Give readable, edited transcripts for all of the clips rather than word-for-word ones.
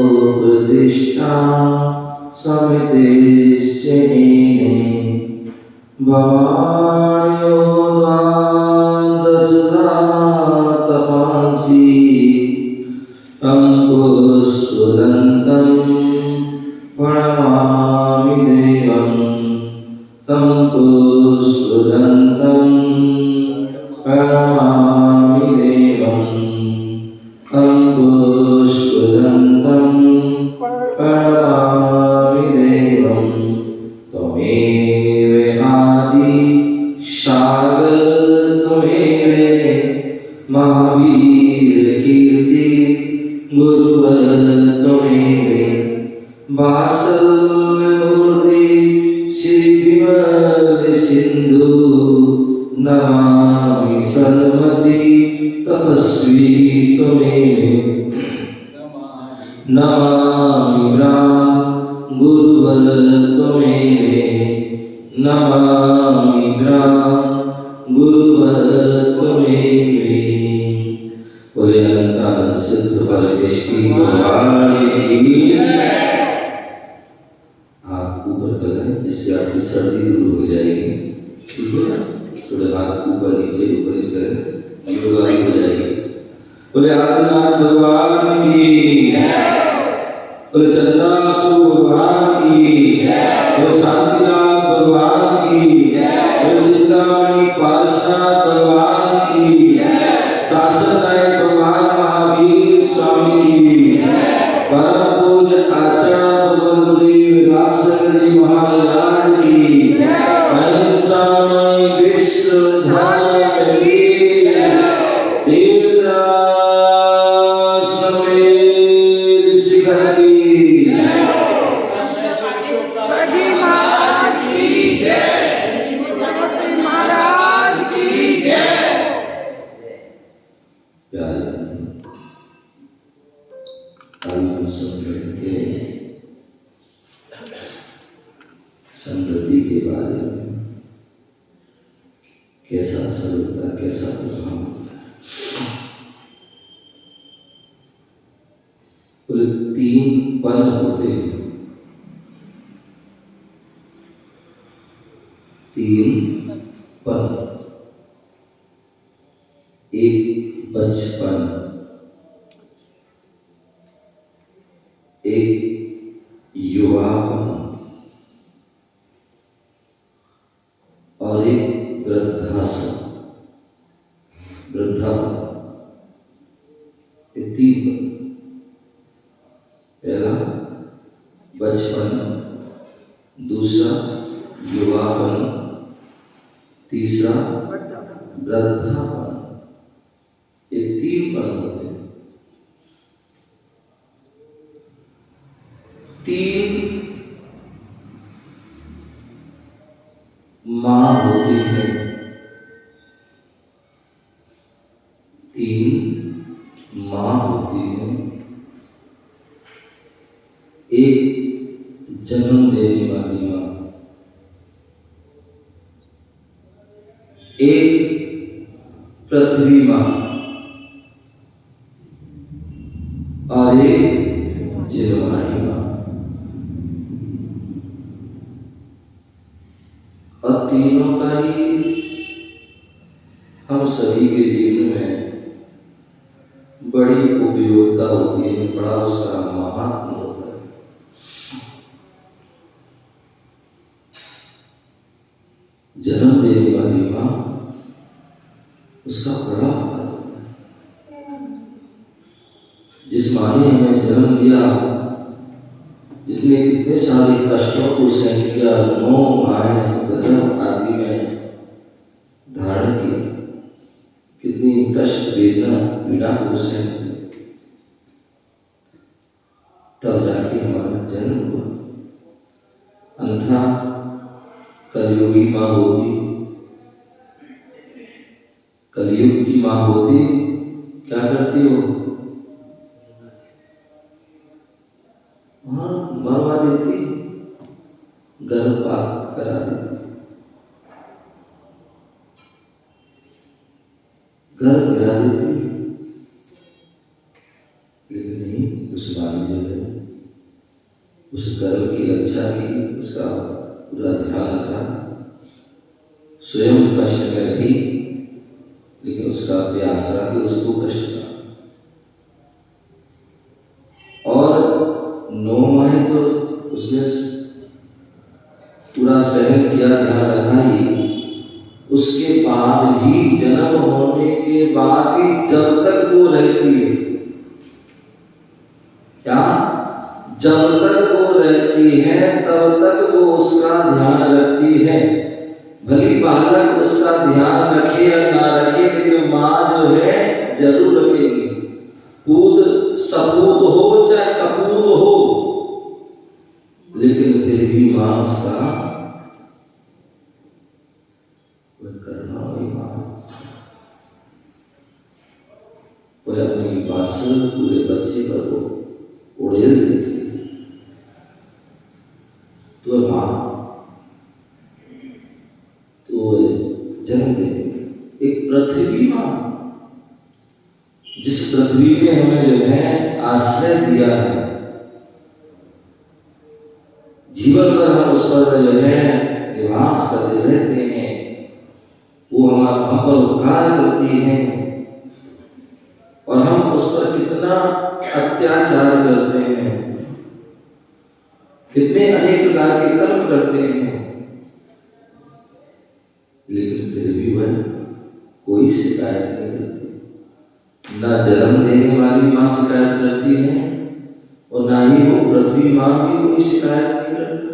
पंचोपदिष्टा समितेश्येने भवान्यो द्वादशदा तपांसि तं पुष्पदन्तं प्रणमामि देवं तं पुष्पदन्तं प्रणमामि देवं तं पुष्पदन्तं प्रणमामि देवं त्वमेव आदि सागर त्वमेव महावीर कीर्ति गुरुवर त्वमेव वात्सल्य मूर्ति श्री विमल सिंधु नमामि सरस्वती तपस्वी त्वमेव नमामि ब्रह्म गुरुवर त्वमेव नमामि ब्रह्म गुरुवर त्वमेव। बोले अनंतानंद सिद्ध परमेश की भगवान की। हाथ ऊपर कर लें जिससे आपकी सर्दी दूर हो जाएगी। ठीक है, थोड़े हाथ ऊपर नीचे करें, योगा हो जाएगी। बोले आदिनाथ भगवान की, बोले चंद्रापु भगवान की, बोले शांतिनाथ भगवान की, बोले चिंतामणि पार्षनाथ भगवान की, शासन नायक भगवान महावीर स्वामी की, परम पूज्य आचार्य गुरुदेव व्यासदेव जी महाराज की, अहिंसामय विश्व धर्म की, तीर्थराज समेत शिखर की, सजी महाराज की जय, श्री महाराज की जय। प्यारे हम सब मिलके समृद्धि के बारे में कैसा असर होता है, कैसा प्रभाव होता है। कुल 3 पन होते हैं, 3 पन। एक बचपन, एक युवापन और एक वृद्धापन। ये 3 पन। पहला बचपन, दूसरा युवापन, तीसरा वृद्धापन। ये 3 पन होते हैं। 3 माँ होती है, 3 माँ होती है। एक जन्म देने वाली माँ, एक पृथ्वी माँ और एक जिलवाणी माँ। और तीनों का ही हम सभी के जीवन में बड़ी उपयोगिता होती है, बड़ा उसका महात्मा होता है। जन्म देने वाली माँ, उसका बड़ा होता है। जिस माँ ने हमें जन्म दिया, जिसने कितने सारे कष्टों को सहन किया, 9 माहें गर्भ आदि में धारण किया, कितनी कष्ट वेदना पीड़ा को सहन किया, तब जाके हमारा जन्म हुआ। अन्यथा कलयुगी माँ होती, कलयुग की माँ होती, क्या करती हो? वहां मरवा देती, गर्भपात करा देती, गर्भ गिरा देती। लेकिन नहीं, उस माँ ने जो है उस गर्भ की रक्षा की, उसका पूरा ध्यान रखा, स्वयं कष्ट में रही, लेकिन उसका प्रयास रहा कि उसको कष्ट ना। और 9 माह तो उसने पूरा सहन किया, ध्यान रखा ही। उसके बाद भी, जन्म होने के बाद भी जब तक वो रहती है, क्या? जब तक वो रहती है तब तक वो उसका ध्यान रखती है। भली बालक उसका ध्यान रखे या ना रखे, लेकिन माँ जो है जरूर रखेगी। पूत सपूत हो चाहे कपूत हो, लेकिन फिर भी माँ उसका करना हुई माँ। कोई अपनी बासल पूरे बच्चे पर वो उड़ेल देती, तो माँ तो जन्म देती। एक पृथ्वी माँ, जिस पृथ्वी ने हमें जो है आश्रय दिया है, जीवन भर हम उस पर जो है निवास करते रहते हैं, वो हमारा हम पर उपकार करती है, और हम उस पर कितना अत्याचार करते हैं, कितने अनेक प्रकार के कर्म करते हैं, लेकिन फिर भी वह कोई शिकायत नहीं करती। ना जन्म देने वाली माँ शिकायत करती है, और ना ही वो पृथ्वी माँ भी कोई शिकायत नहीं करती।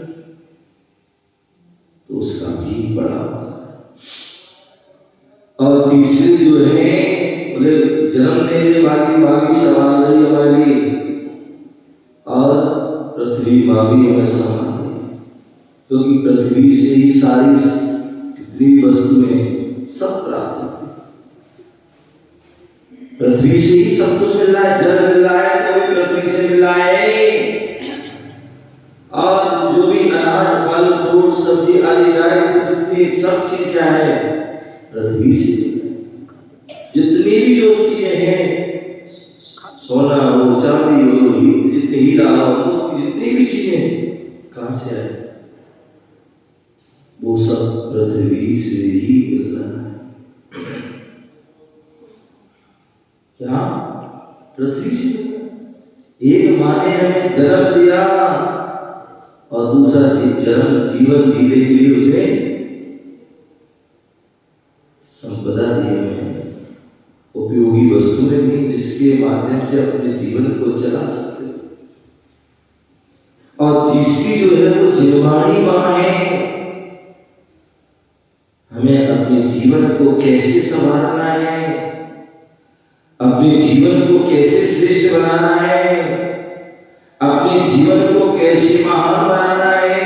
तो उसका भी बड़ा होता है। और तीसरी जो है, बोले जन्म देने वाली माँ भी संभाल रही हमारे लिए, और पृथ्वी माँ भी हमें संभाल रही है, क्योंकि पृथ्वी से ही सारी वस्तुएं सब प्राप्त होती है। पृथ्वी से ही सब कुछ मिल रहा है, जल मिल रहा है तो भी पृथ्वी से मिल रहा है, और जो भी अनाज फल फ्रूट सब्जी आदि जितनी सब चीज क्या है, पृथ्वी से। जितनी भी जो चीजें हैं, सोना हो चांदी हो, जितने हीरा हो, जितनी भी चीजें कहां से आए? वो सब पृथ्वी से ही मिल रहा है। क्या? पृथ्वी से। एक माँ ने हमें जन्म दिया, और दूसरा जीवन जीने के लिए उसने संपदा दी हमें, उपयोगी वस्तुएं दी, जिसके माध्यम से अपने जीवन को चला सकते हो। और तीसरी जो है वो जिनवाणी माँ है, हमें अपने जीवन को कैसे संवारना है, अपने जीवन को कैसे श्रेष्ठ बनाना है, अपने जीवन को कैसे महान बनाना है,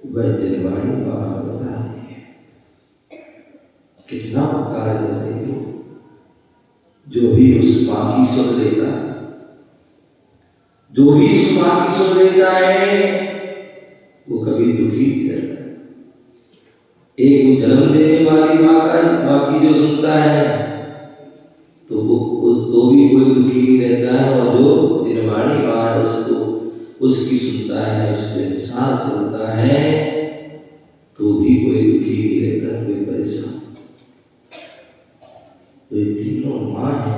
वह जिनवाणी माँ बता रही है। कितना उपकार कर रही हो। जो भी उस माँ की सुन लेता है, जो भी उस माँ की सुन लेता है, वो कभी दुखी नहीं रहता। एक वो जन्म देने वाली माँ की जो सुनता है, तो वो भी कोई दुखी नहीं रहता है, और जो जिनवाणी माँ है उसकी सुनता है, उसके अनुसार चलता है, तो भी कोई दुखी नहीं रहता, कोई परेशान। तो ये तीनों माँ है,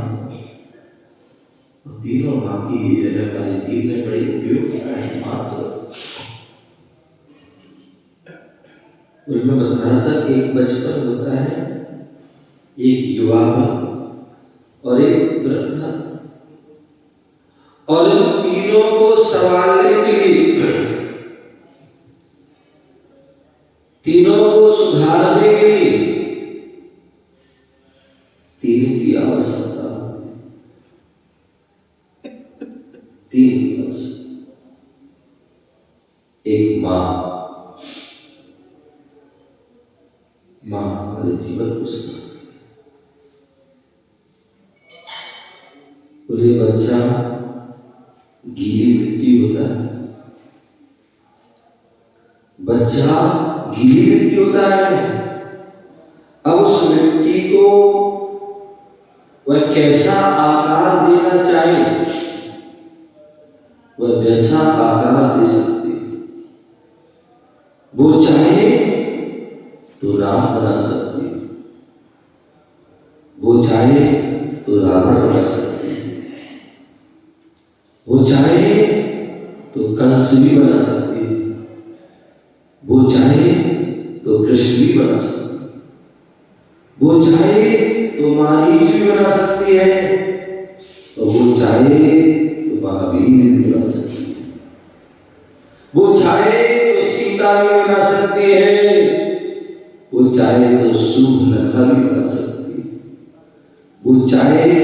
और तीनों माँ की जो है हमारे जीवन में बड़ी उपयोगिता है। मात्र मैं बता रहा था कि एक बचपन होता है, एक युवापन और एक वृद्धा। और इन तीनों को संभालने के लिए, तीनों को सुधारने के लिए तीन की आवश्यकता होती है। तीन की आवश्यकता। एक मां हमारे जीवन को संभालती है। बोले बच्चा गीली मिट्टी होता है, बच्चा गीली मिट्टी होता है। अब उस मिट्टी को वह कैसा आकार देना चाहे वह वैसा आकार दे सकती है। वो चाहे तो राम बना सकती है, वो चाहे तो रावण बना सकती है, वो चाहे तो कंस भी बना सकती है, वो चाहे तो कृष्ण भी बना सकती है, वो चाहे तो मारीच भी बना सकती है, और वो चाहे तो महावीर भी बना सकती है, वो चाहे तो सीता भी बना सकती है, वो चाहे तो सूर्पनखा भी बना सकती है, वो चाहे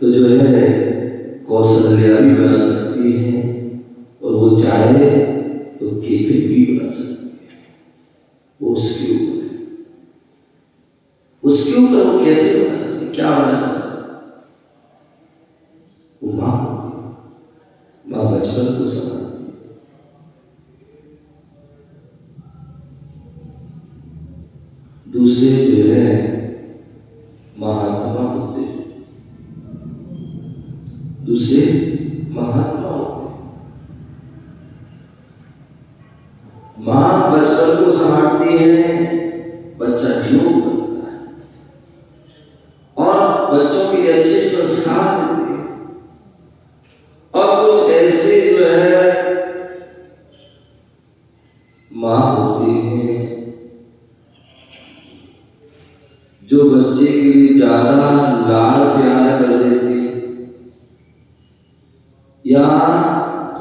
तो जो है कौशल्या भी बना सकती है, और वो चाहे तो केकई भी बना सकती है। वो उसके ऊपर है, उसके ऊपर वो कैसे बनाना चाहिए, क्या बनाना चाहिए। वो मां बचपन को संभालती है। दूसरे जो है महात्मा होते हैं, दूसरे महात्मा होते हैं। मां बचपन को संभालती है, बच्चा योग बनता है और बच्चों के अच्छे संस्कार देती है। और कुछ ऐसे जो है मां होती है जो बच्चे के लिए ज्यादा लाड़ प्यार कर देती है या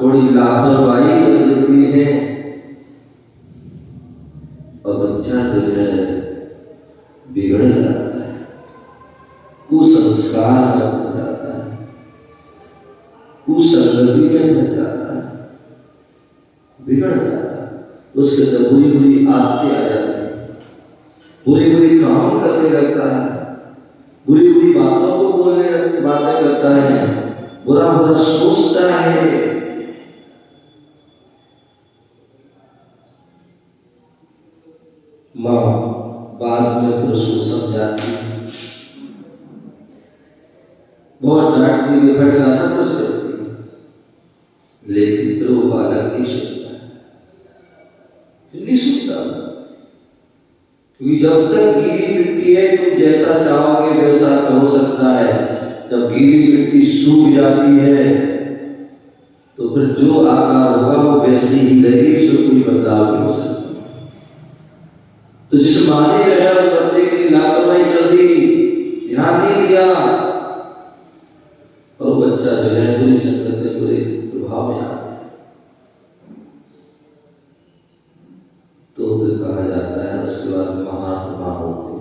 थोड़ी लापरवाही कर देती है, और बच्चा जो है बिगड़ जाता है, कुसंस्कार में हो जाता है, कुसंगति में बन जाता है, बिगड़ जाता है। उसके अंदर बुरी बुरी आदतें आ जाती हैं, बुरी बुरी काम करने लगता है, बुरी बुरी बातों को बातें करता है, बुरा बुरा सोचता है। मां बाद में फिर उसको समझाती है, बहुत डांटती है, फटका सब कुछ करती है, लेकिन फिर वो बालक नहीं सुनता है, नहीं सुनता। क्योंकि जब तक गीली मिट्टी है तुम जैसा चाहोगे वैसा हो सकता है, जब गीली मिट्टी सूख जाती है तो फिर जो आकार होगा वो वैसे ही रहेगी, उसमें कोई बदलाव नहीं हो सकता। तो जिस मां ने जो है उस बच्चे के लिए लापरवाही कर दी, ध्यान नहीं दिया, और बच्चा जो है बुरी संगत में, बुरे प्रभाव में आ गया, तो फिर कहा जाता है उसके बाद महात्मा होते।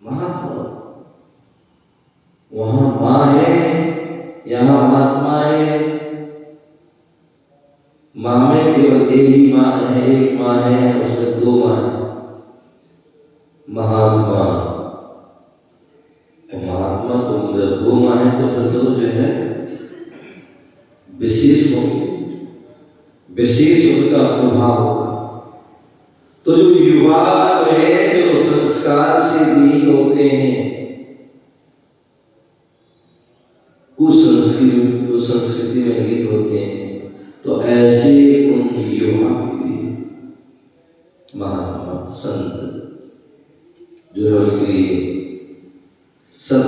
महात्मा वहां मां है, यहाँ महात्मा है। मां में केवल एक ही मां है, एक मां है, उसमें दो मां है। महात्मा महात्मा तो जब दो मां है तो फिर तो जो है विशेष होंगे, विशेष उनका प्रभाव होगा। तो जो युवा है जो संस्कार से विहीन होते हैं, कुसंस्कृति में लीन होते हैं, तो ऐसे उन युवा के लिए महात्मा संत जो है उनके लिए सब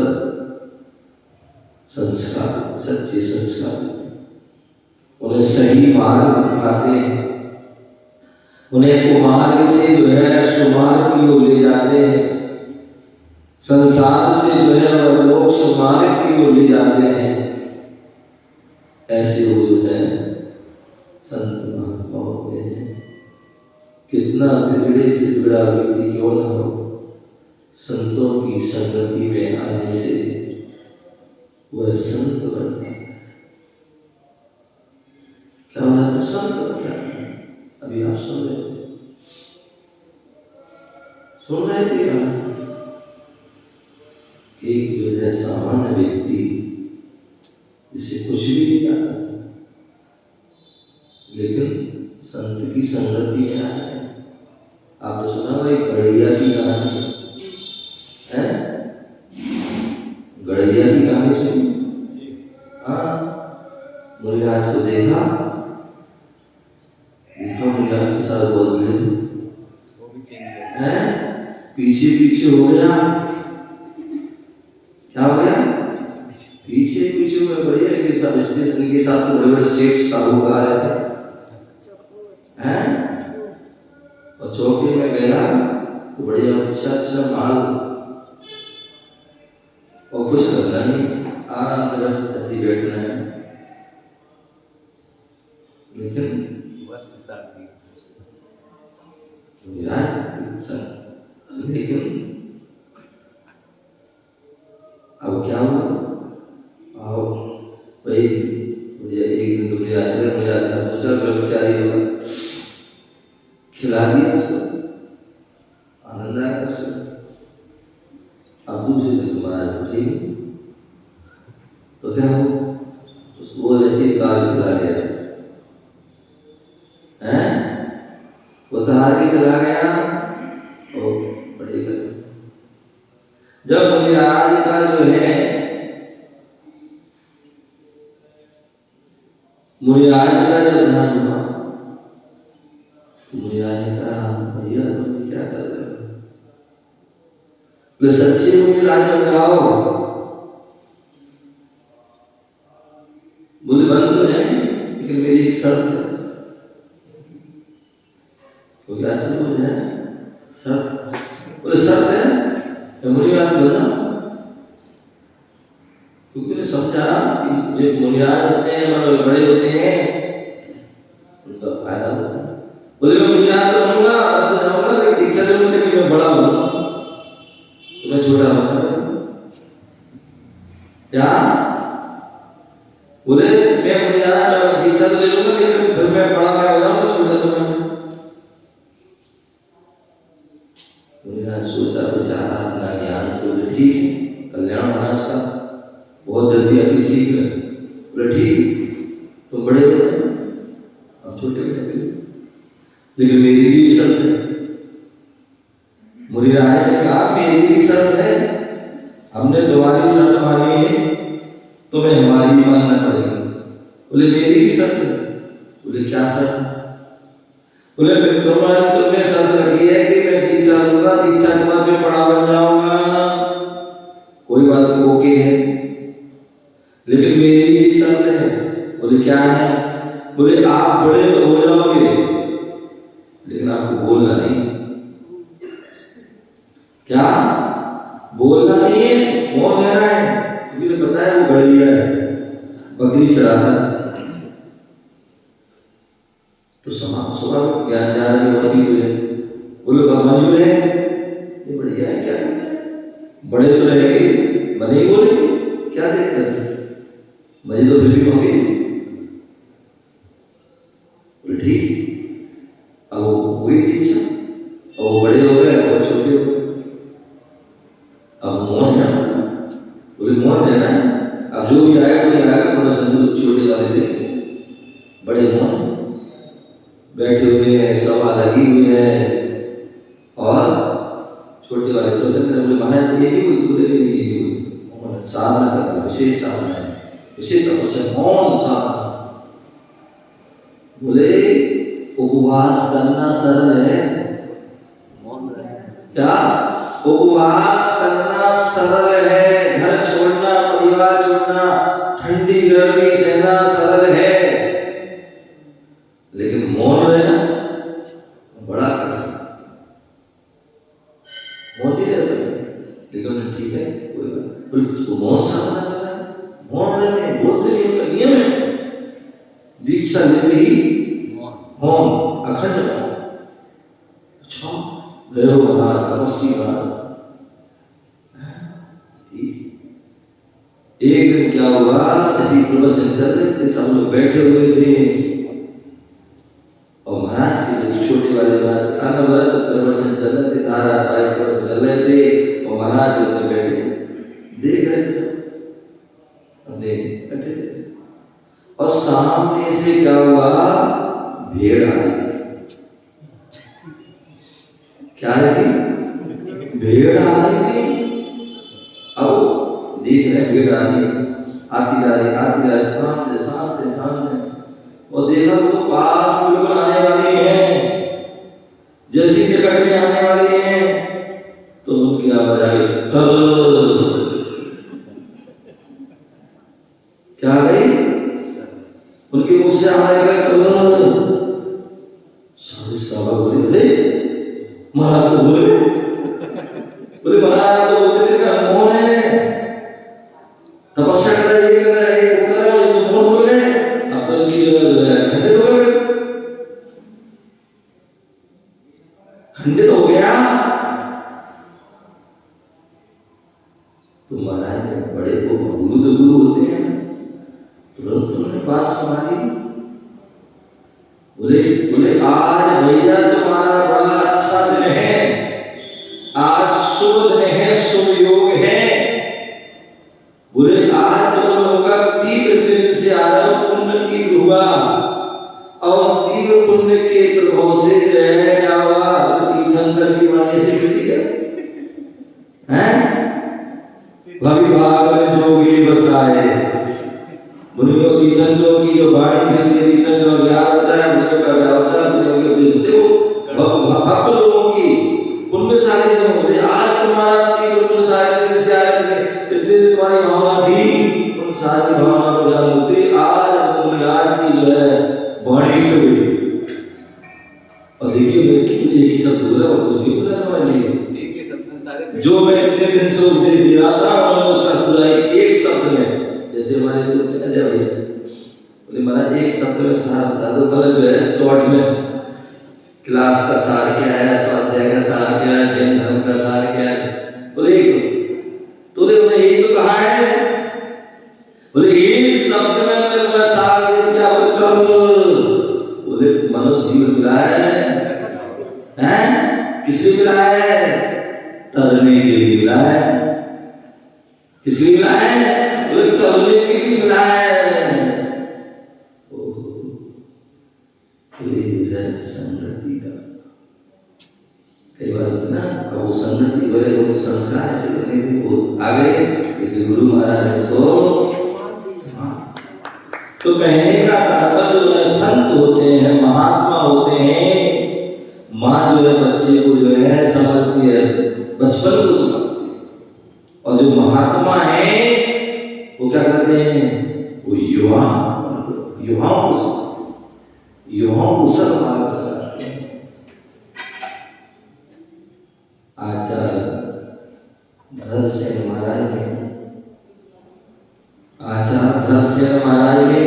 संस्कार, सच्चे संस्कार, उन्हें सही मार्ग दिखाते हैं, उन्हें कुमार्ग से जो है सुमार्ग की ओर ले जाते हैं, संसार से जो है वह लोग सुमार्ग की ओर ले जाते हैं। ऐसे वो जो है संत महात्मा होते हैं। कितना बिगड़े से बिगड़ा व्यक्ति क्यों न हो, संतों की संगति में आने से वह संत बनता है। क्या बात है, संत बन जाता है। अभी आप सुन रहे थे कि एक जो है सामान्य व्यक्ति जिसे कुछ भी नहीं आता, लेकिन संत की संगति में आ गया। आपने सुना भाई गड़ैया की कहानी है? गड़ैया की कहानी सुनी? हाँ, मुनिराज को देखा मुनिराज के साथ बोल रहे हैं, पीछे पीछे हो गया। क्या हो गया? पीछे पीछे में बढ़िया के साथ स्टेशन के साथ बड़े बड़े सेठ साहूकार हैं, और चौके में गया तो बढ़िया अच्छा माल, और कुछ करना नहीं, आराम से बस ऐसे बैठना है। लेकिन अब क्या हुआ? आओ भाई, मुझे एक दिन तुमने आज सोचा कर्मचारी होगा, खिला दिया उसको, आनंद आया उसको। अब दूसरे दिन तुम्हारा उठेगी तो क्या हो, वो जैसे कार चला गया है, वो तार के चला गया और पड़ेगा। जब मुनिराज का जो है, मुनिराज का जब ध्यान हुआ, मुनिराज ने कहा भैया तुम क्या कर रहे हो? बोले सच्चे मुनिराज बन जाओ। बोले बन तो जाए, लेकिन मेरी एक शर्त है। तो क्या शर्त है? शर्त? बोले शर्त है मुनिराज बोला, क्योंकि उन्हें समझा कि जो मुनिराज होते हैं मतलब बड़े होते हैं, उनका फायदा होता है। बोले मैं मुनिराज तो बनूंगा, बन तो जाऊंगा, लेकिन दीक्षा लूंगा, लेकिन मैं बड़ा बनूंगा, तो मैं छोटा बनूंगा। क्या बोले? मैं मुनिराज, मैं दीक्षा तो ले लूंगा, लेकिन फिर मैं बड़ा मैं हो जाऊंगा, छोटा तो मैं। मुनिराज सोचा बेचारा अपना ज्ञान से, बोले ठीक है, कल्याण होना उसका बहुत जल्दी अति शीघ्र। बोले ठीक, तुम बड़े बड़े हम छोटे बड़े, लेकिन मेरी भी शर्त है। मुनिराज ने कहा मेरी भी शर्त है, हमने तुम्हारी शर्त मानी है, तुम्हें हमारी मानना पड़ेगी। बोले मेरी भी शर्त है। बोले क्या शर्त? बोले तुमने शर्त रखी है कि मैं दीक्षा लूंगा, दीक्षा के बाद मैं बड़ा बन जाऊंगा, कोई बात नहीं, ओके है, लेकिन मेरी भी एक शर्त है। बोले क्या है? बोले आप बड़े तो हो जाओगे, लेकिन आपको बोलना नहीं। क्या बोलना नहीं है? मौन रहना है, क्योंकि पता है वो गड़ैया है, बकरी चढ़ाता है। तो स्वाभाविक ज्ञान ज्यादा नहीं होती हुए बोले मंजूर है, ये बढ़िया है, क्या करना है, बड़े तो रहेंगे, बने ही बोले, क्या दिक्कत है, मजे तो फिर भी होंगे। बोले ठीक। अब वो हुई दीक्षा, और वो बड़े हो गए और छोटे हो गए। अब मौन है, बोले मौन रहना है, अब जो भी आएगा कोई आएगा, कोनो संतोष छोटे वाले देखे, बड़े मौन बैठे हुए हैं, सभा लगी हुई है, और छोटे वाले प्रवचन कर बोले महाराज ये नहीं बोलते, बोले नहीं ये बोलते, साधना करना, विशेष साधना है, विशेष तपस्या, मौन साधना। बोले उपवास करना सरल है, क्या उपवास करना सरल है, घर छोड़ना, परिवार छोड़ना, ठंडी गर्मी सहना सरल है, लेकिन मौन रहना बड़ा कठिन। मौन नहीं रहना, लेकिन ठीक है कोई बात, उसको मौन साधना करना है, मौन रहते हैं, बोलते नहीं, उनका नियम है। एक दिन क्या हुआ, ऐसी प्रवचन चल रहे थे, सब लोग बैठे हुए थे और महाराज के जो छोटे वाले महाराज अनवरत प्रवचन चल रहे थे, धारावाहिक प्रवचन चल रहे थे और महाराज जो अपने बैठे देख रहे थे, सब अपने बैठे थे और सामने से क्या हुआ, भेड़ आ रही थी। क्या आ रही थी? भेड़ आ रही थी। अब देख रहे भेड़ आ रही, आती जा रही, सामने सामने सामने, और देखा वो तो पास बिल्कुल आने वाली है, जैसी निकट में आने वाली है तो उनकी आवाज आ गई, तर। क्या आ गई? उनके मुख से आवाज आ गई, सारी सभा बोले, महाराज तो बोले, बोले महाराज तो बोलते थे कि मौन है, तपस्या कर रहे, ये कर रहे, वो कर रहे, ये मौन बोल रहे, अब तो इनकी खंडित हो गए, खंडित हो गया। तो महाराज ने बड़े को गुरु तो गुरु होते हैं, तुरंत उन्होंने बात संभाली। बोले आज भैया तुम्हारा बड़ा अच्छा दिन है, आज शुभ दिन है, शुभ योग है। बोले आज तुम लोगों का तीव्र दिन से आरंभ पुण्य तीव्र हुआ और तीव्र पुण्य के प्रभाव से जो है क्या हुआ, तीर्थंकर की वाणी से मिल गया है। भवि भाग में जोगी बसाए, मुनियों तीर्थंकरों की जो वाणी मिलती है, तीर्थंकरों का ब्याह होता है, मुनियों का ब्याह होता है, मुनियों के उपदेश होते हो भक्त लोगों की पुण्यशाली जो होते। आज तुम्हारा तीव्र पुण्यदायक से आए थे, इतनी तुम्हारी भावना थी, उन सारी भावना को जान होते आज की जो है वाणी हो गई। और देखिए मैं एक ही शब्द बोला और कुछ नहीं बोला हमारे लिए, एक ही शब्द सारे जो मैं इतने दिन से उपदेश दे रहा था उन्होंने उसका पूरा एक शब्द में, जैसे हमारे लोग कहते हैं भाई, बोले महाराज एक शब्द में सार बता दो, मतलब जो है शॉर्ट में क्लास का सार क्या है, स्वाध्याय का सार क्या है, जैन धर्म का सार क्या है, बोले एक शब्द। तो उन्होंने यही तो कहा है, बोले एक शब्द में मैंने सार दे दिया। बोले मनुष्य जीवन मिला है, किस लिए मिला है? तरने के लिए मिला है। किस लिए मिला है? बोले तरने के लिए मिला है। संगति का कई बार होता ना, अब वो संगति वाले लोग संस्कार ऐसे करने थे, वो आ गए, लेकिन गुरु महाराज ने उसको तो कहने का तात्पर्य जो है, संत होते हैं, महात्मा होते हैं, माँ जो है बच्चे को जो है संभालती है, बचपन को संभालती है, और जो महात्मा है वो क्या करते हैं, वो युवाओं को सन्मान कराते हैं। आचार्य धरसेन महाराज ने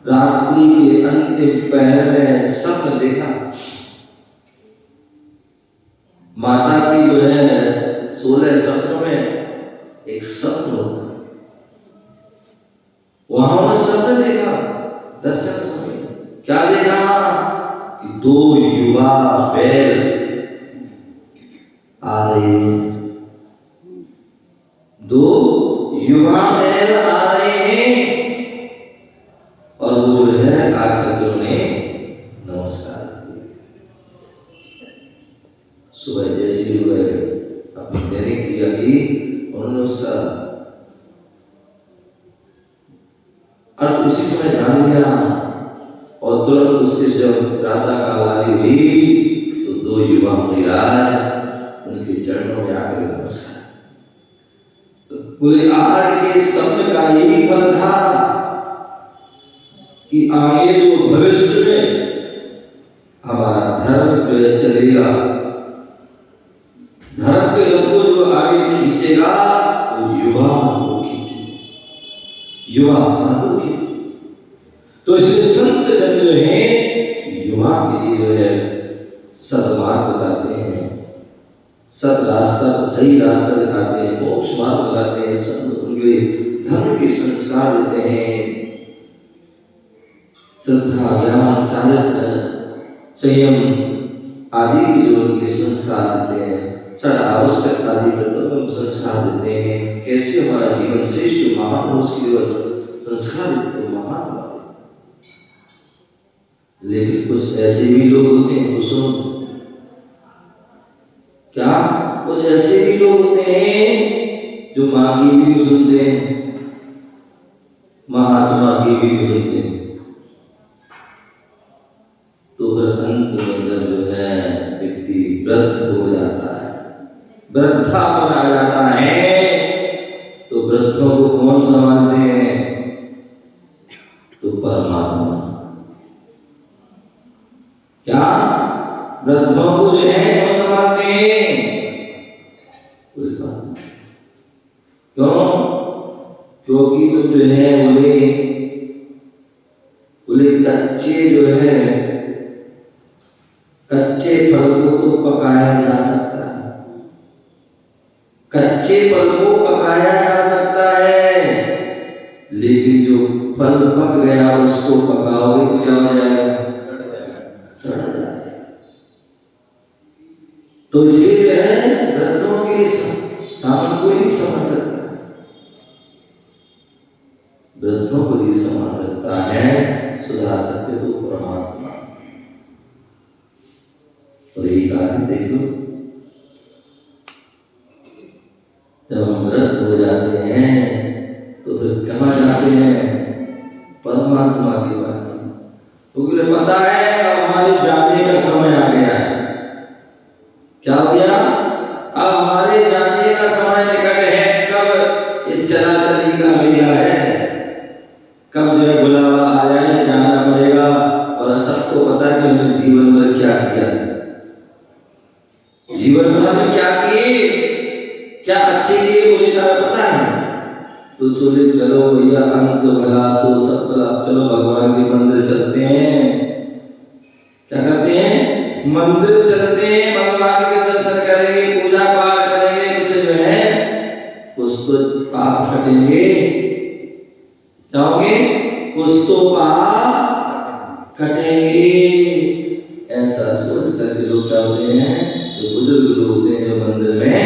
रात्रि के अंतिम पहर में स्वप्न देखा। माता की जो है 16 सपनों में एक स्वप्न होता है, वहां उन्होंने स्वप्न देखा, दर्शन सुने। क्या देखा कि 2 युवा बैल आ रहे हैं, 2 युवा बैल आ रहे हैं, और वो जो है आकर के उन्हें नमस्कार किया। सुबह जैसे ही वो अपनी दैनिक क्रिया की, उन्होंने उसका अर्थ उसी समय जान लिया, और तुरंत उसके जब प्रातः काल आदि हुई तो 2 युवा महिलाएं उनके चरणों में आकर नमस्कार। बोले आज के स्वप्न का यही फल था कि आगे जो भविष्य में हमारा धर्म चलेगा, धर्म के रथ को जो आगे खींचेगा वो युवा को खींचेगा, युवा साधु खींचे। तो इसलिए संत जन जो है युवा के लिए जो है सद्मार्ग बताते हैं, सब रास्ता सही रास्ता दिखाते हैं, मोक्ष मार्ग बताते हैं, सब उनके धर्म के संस्कार देते हैं, श्रद्धा, ज्ञान, चारित्र, संयम आदि के जो उनके संस्कार देते हैं, सड़ आवश्यक आदि कर्तव्य संस्कार देते हैं, कैसे हमारा जीवन श्रेष्ठ महान हो उसकी संस्कार देते हैं, महान। लेकिन कुछ ऐसे भी लोग होते हैं, तो सुनो क्या, कुछ ऐसे भी लोग होते हैं जो माँ की भी नहीं सुनते हैं, महात्मा की भी नहीं सुनते हैं। तो फिर अंत में जब जो है व्यक्ति वृद्ध हो जाता है, वृद्धापन आ जाता है, तो वृद्धों को कौन संभालते हैं? तो परमात्मा। क्या वृद्धों को जो है कौन संभालते हैं? क्यों? क्योंकि तुम जो है बोले कच्चे जो है, कच्चे फल को तो पकाया जा सकता है, कच्चे फल को पकाया जा सकता है, लेकिन जो फल पक गया उसको पकाओगे तो क्या हो जाएगा? तो इसलिए जो है वृद्धों के लिए सामने कोई नहीं समझ सकता, वृद्धों को नहीं समझ सकता है, सुधार सकते तो परमात्मा। और एक आगे देख लो, जब हम वृद्ध हो जाते हैं तो फिर कहाँ जाते हैं? परमात्मा की बात। क्योंकि पता है अब हमारे जाने का समय आ गया है। क्या हो गया? अब हमारे जाने का समय निकट है। कब ये चलाचली का मेला है, कब जो है बुलावा आ जाए, जाना पड़ेगा। और सबको पता है कि हमने जीवन भर क्या किया, जीवन भर में क्या किए, क्या अच्छे किए बुरे का पता है। तो सोचे चलो भैया अंत भला सो सब भला, चलो भगवान के मंदिर चलते हैं। क्या करते हैं? मंदिर चलते हैं, भगवान के दर्शन करेंगे, पूजा पाठ करेंगे, कुछ जो है कुछ तो पाप कटेंगे। क्या होंगे? कुछ तो पाप कटेंगे। ऐसा सोच करके लोग क्या होते हैं, जो बुजुर्ग लोग होते हैं, जो मंदिर में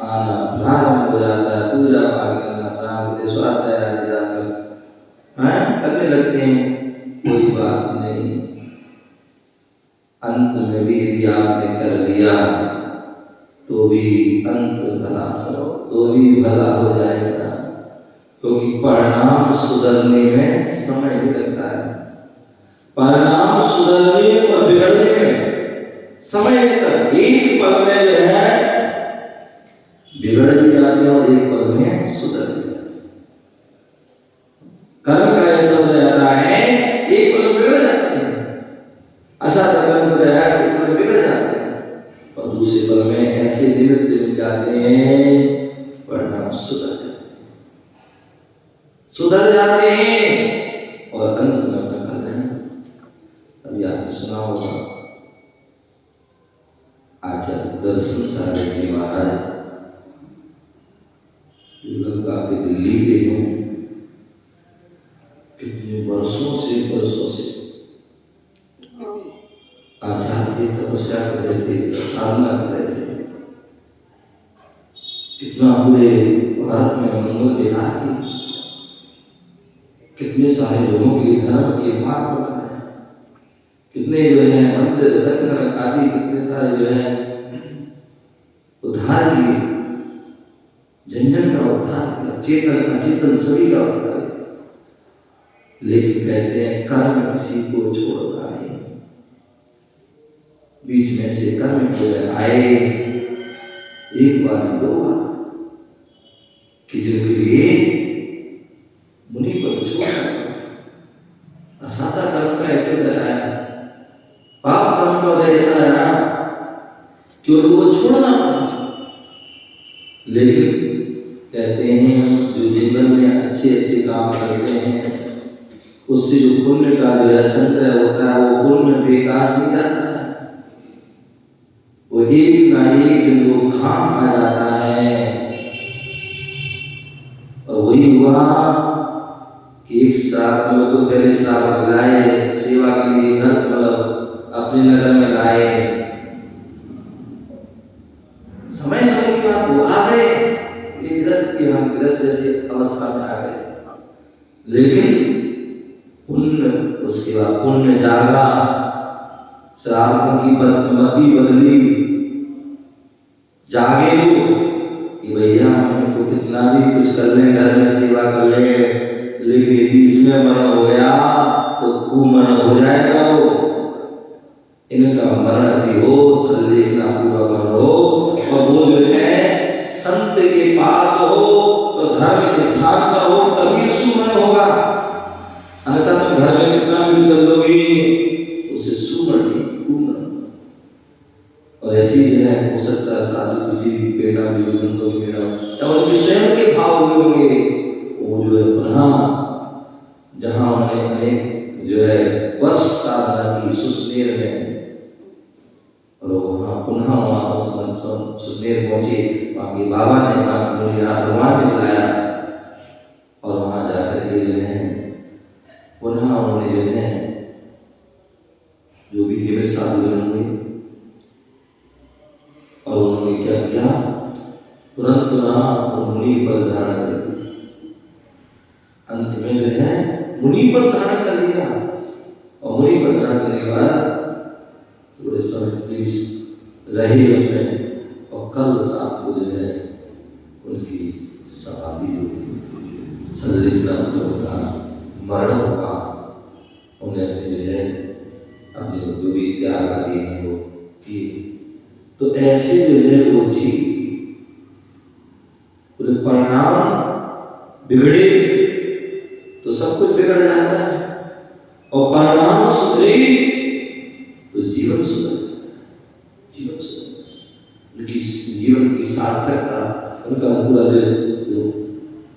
आना प्रारंभ हो जाता है, पूजा पाठ करना प्रारंभ होते, स्वाध्याय आदि जाकर करने लगते हैं। कोई बात नहीं, अंत में भी यदि आपने कर लिया तो भी अंत भला सो, तो भी भला हो जाएगा। क्योंकि परिणाम सुधरने में समय नहीं लगता है, परिणाम सुधरने और बिगड़ने में समय लगता है। एक पल में जो है बिगड़ भी जाते हैं और एक पल में सुधर भी जाते हैं। कर्म का ऐसा हो जाता है, एक पल में बिगड़ जाते हैं, असाध कर्म हो जाए एक पल में बिगड़ जाते हैं, और दूसरे पल में ऐसे निमित्त मिल जाते हैं, परिणाम सुधर जाते हैं और अंत में अपना कल्याण। अभी आपने सुना होगा आचार्य दर्शन सागर जी महाराज गंगा के दिल्ली के हैं, कितने वर्षों से आचार्य तपस्या कर रहे थे, साधना कर रहे थे, कितना पूरे भारत में मंगल विहार की, कितने सारे लोगों के लिए धर्म के मार्ग बनाए, कितने जो है मंदिर रचना आदि, कितने सारे जो है उद्धार किए, जन का उद्धार किया, चेतन अचेतन सभी का उद्धार। लेकिन कहते हैं कर्म किसी को छोड़ता नहीं, बीच में से कर्म को आए एक बार दो बार, कि जिनके लिए मुनि पर छोड़ा असाधा कर्म का ऐसे आया, पाप कर्म का ऐसा आया कि उनको छोड़ना पड़ा। लेकिन कहते हैं जो जीवन में अच्छे अच्छे काम करते हैं, उससे जो पुण्य का जो है संचय होता है, वो पुण्य बेकार नहीं जाता है, वो वो एक ना एक दिन वो काम आ जाता है। और वही हुआ कि एक श्राप में तो पहले श्राप लाए सेवा के लिए घर, मतलब अपने नगर में लाए। समय समय की बात वो आ गए, गृहस्थ के हम गृहस्थ जैसे अवस्था में आ गए, लेकिन पुण्य, उसके बाद पुण्य जागा, श्रापों की मति बदली, जागे वो कि भैया हम इनको कितना भी कुछ कर लें, घर में सेवा कर लें, लेकिन यदि इसमें मरण हो गया तो कुमरण हो जाएगा। वो इनका मरण यदि हो, संलेखना पूर्वक मरण हो, और वो जो है संत के पास हो, तो धर्म स्थान पर हो, तभी सुमरण होगा। अन्यथा तुम घर में कितना भी कुछ कर लोगे, उसे सुमरण नहीं, कुमरण। और ऐसी जो है हो सकता है साधु किसी भी बेटा भी, संतों की बेटा या उनके स्वयं के भाव हुए होंगे, वो जो है पुनः जहाँ उन्होंने अनेक जो है वर्ष साधना की सुसनेर में, और वहाँ पुनः वहाँ सुसनेर पहुंचे, वहाँ के बाबा ने, वहाँ भगवान ने बुलाया, और वहाँ जाकर के जो है पुनः उन्होंने जो है जो भी निमित्त साधु बने हुए, और उन्होंने क्या किया, तुरंत ना मुनि पद धारण कर दिया। अंत में जो है मुनि पद धारण कर लिया, और मुनि पद धारण करने के बाद थोड़े समय रहे उसमें, और कल शाम को जो है उनकी समाधि होगी, संलिग्न होगा, मरण होगा। उन्हें अपने जो है अपने जो भी त्याग आदि हैं वो किए। तो ऐसे जो है वो जी पूरे परिणाम बिगड़े तो सब कुछ बिगड़ जाता है, और परिणाम सुधरे तो जीवन सुधर जाता है, जीवन सुधर। उनकी जीवन की सार्थकता, उनका पूरा जो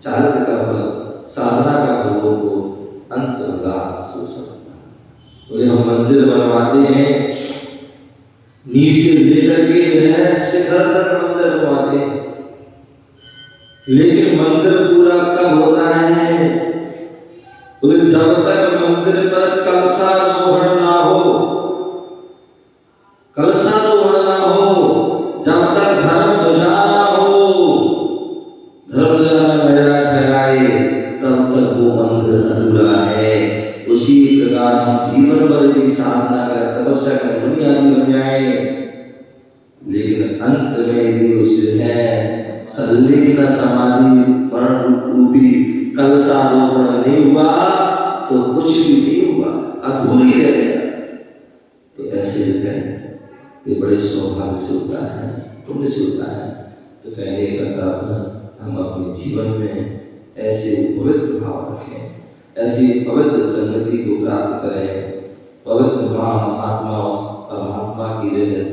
चारित्र का फल, साधना का फल को अंत लाभ सो सकता है। बोले हम मंदिर बनवाते हैं, नीचे लेकर के जो है शिखर तक मंदिर बनवाते हैं, लेकिन मंदिर पूरा कब होता है? बोले जब तक मंदिर पर कलशारोहण ना हो, कलशारोहण ना हो, जब तक धर्म ध्वजा ना हो, धर्म ध्वजा न फहराए, तब तक वो मंदिर अधूरा है। उसी प्रकार हम जीवन भर यदि साधना करें, तपस्या करें, मुनि आदि बन जाए, लेकिन अंत में यदि उसे है संलिग्न समाधि मरण रूपी कलशारोहण नहीं हुआ तो कुछ भी नहीं हुआ, अधूरी रह गया। तो ऐसे जो है ये बड़े सौभाग्य से होता है, पुण्य से होता है। तो कहने का तात्पर्य हम अपने जीवन में ऐसे पवित्र भाव रखें, ऐसी पवित्र संगति को प्राप्त करें, पवित्र महात्मा परमात्मा की जो है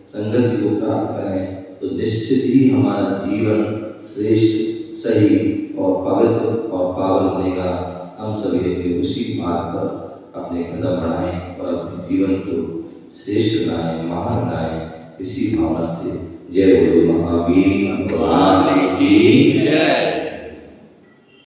संगति को प्राप्त करें, तो निश्चित ही हमारा जीवन श्रेष्ठ, सही और पवित्र और पावन बनेगा। हम सभी अपने उसी मार्ग पर अपने कदम बढ़ाएं और अपने जीवन को श्रेष्ठ बनाएं, महान बनाएं। इसी भावना से जय बोलो महावीर भगवान की जय।